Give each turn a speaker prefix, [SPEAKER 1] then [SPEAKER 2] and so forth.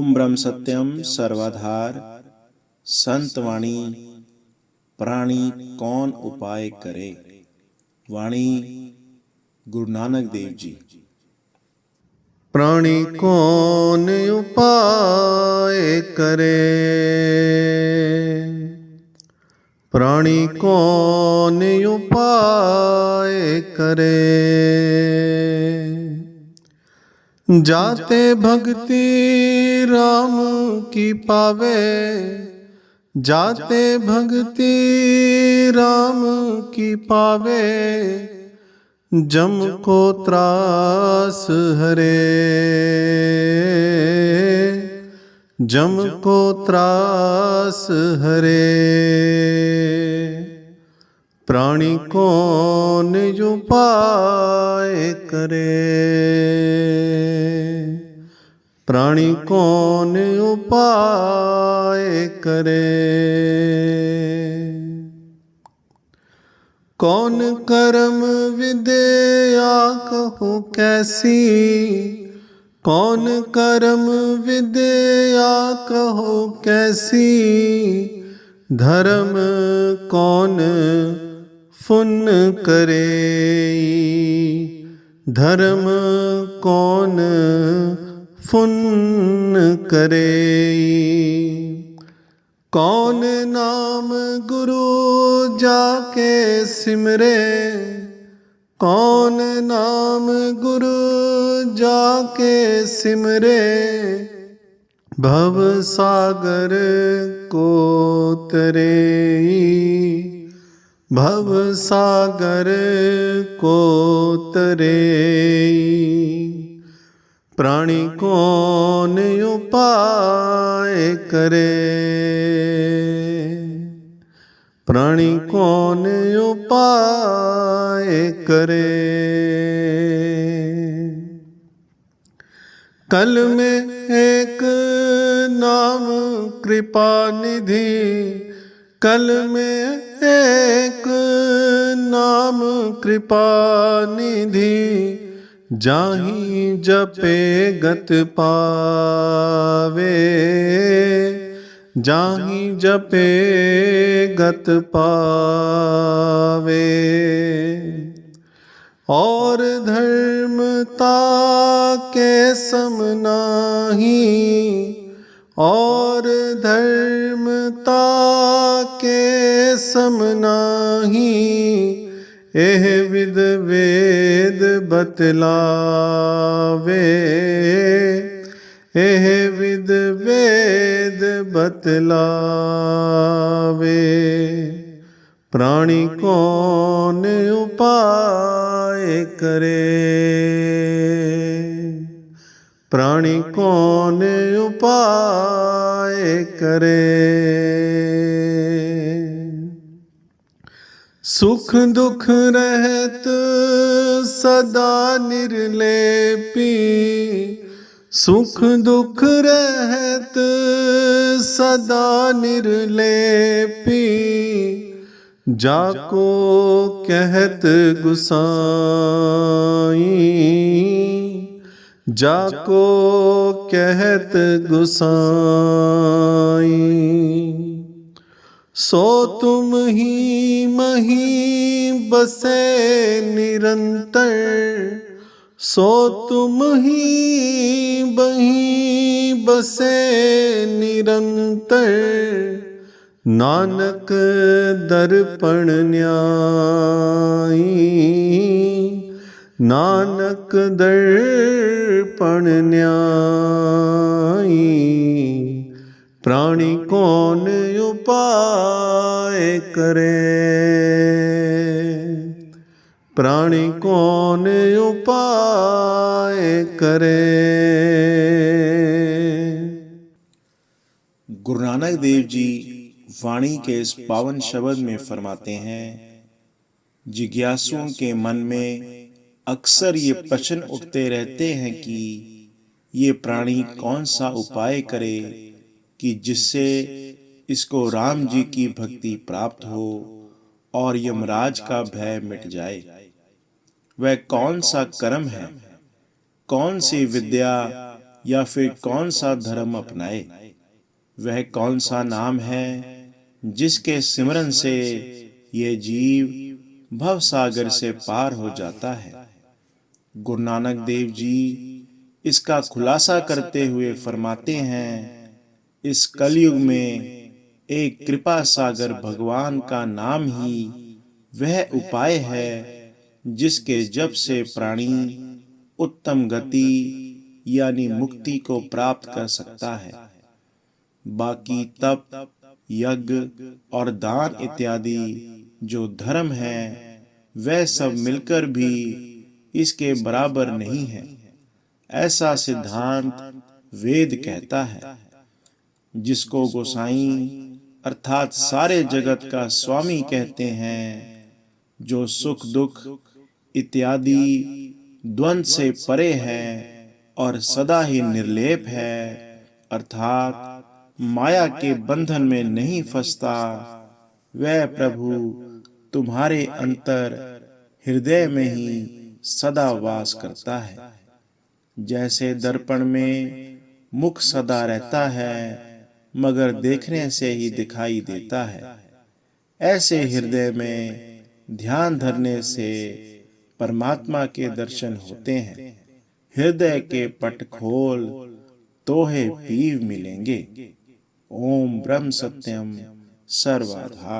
[SPEAKER 1] ओम ब्रह्म सत्यम सर्वाधार संत वाणी प्राणी कौन उपाय करे। वाणी गुरु नानक देव जी।
[SPEAKER 2] प्राणी कौन उपाय करे, प्राणी कौन उपाय करे। जाते भक्ति राम की पावे, जाते भक्ति राम की पावे। जम को त्रास हरे, जम को त्रास हरे। प्राणी कौन उपाय करे, प्राणी कौन उपाय करे। कौन कर्म विद्या कहूँ कैसी, कौन कर्म विद्या कहो कैसी। धर्म कौन फुन करे, धर्म कौन फुन करे। कौन नाम गुरु जाके सिमरे, कौन नाम गुरु जाके सिमरे। भव सागर को तरे, भव सागर को तरे। प्राणी कौन उपाय करे, प्राणी कौन उपाय करे। कल में एक नाम कृपा निधि, कल में एक नाम कृपा निधि। जाहि जपे गत पावे, जाहि जपे गत पावे। और धर्मता के सम नाही, और धर्मता के सम नाही। एह विद वेद बतलावे, एह विद वेद बतलावे। प्राणी कौन उपाय करे, प्राणी कौन उपाय करे। सुख दुख रहत सदा निर्लेपी, सुख दुख रहत सदा निर्लेपी। जाको कहत गुसाई, जाको कहत गुसाई। सो तुम ही मही बसे निरंतर, सो तुम ही बही बसे निरंतर। नानक दर्पण न्यायी, नानक दर्पण न्यायी। प्राणी कौन उपाय करे, प्राणी कौन उपाय करे।
[SPEAKER 1] गुरु नानक देव जी वाणी के इस पावन शब्द में फरमाते हैं, जिज्ञासुओं के मन में अक्सर ये प्रश्न उठते रहते हैं कि ये प्राणी कौन सा उपाय करे कि जिससे इसको राम जी की भक्ति प्राप्त हो और यमराज का भय मिट जाए। वह कौन सा कर्म है, कौन सी विद्या या फिर कौन सा धर्म अपनाए। वह कौन सा नाम है जिसके सिमरन से ये जीव भव सागर से पार हो जाता है। गुरु नानक देव जी इसका खुलासा करते हुए फरमाते हैं, इस कलयुग में एक कृपा सागर भगवान का नाम ही वह उपाय है जिसके जप से प्राणी उत्तम गति यानी मुक्ति को प्राप्त कर सकता है। बाकी तप, यज्ञ और दान इत्यादि जो धर्म है वह सब मिलकर भी इसके बराबर नहीं है, ऐसा सिद्धांत वेद कहता है। जिसको गोसाई अर्थात सारे जगत का स्वामी कहते हैं, जो सुख दुख इत्यादि द्वंद से परे है और सदा ही निर्लेप है, अर्थात माया के बंधन में नहीं फंसता, वह प्रभु तुम्हारे अंतर हृदय में ही सदा वास करता है। जैसे दर्पण में मुख सदा रहता है मगर देखने से ही दिखाई देता है, ऐसे हृदय में ध्यान धरने से परमात्मा के दर्शन होते हैं। हृदय के पट खोल तोहे पीव मिलेंगे। ओम ब्रह्म सत्यम सर्वधा।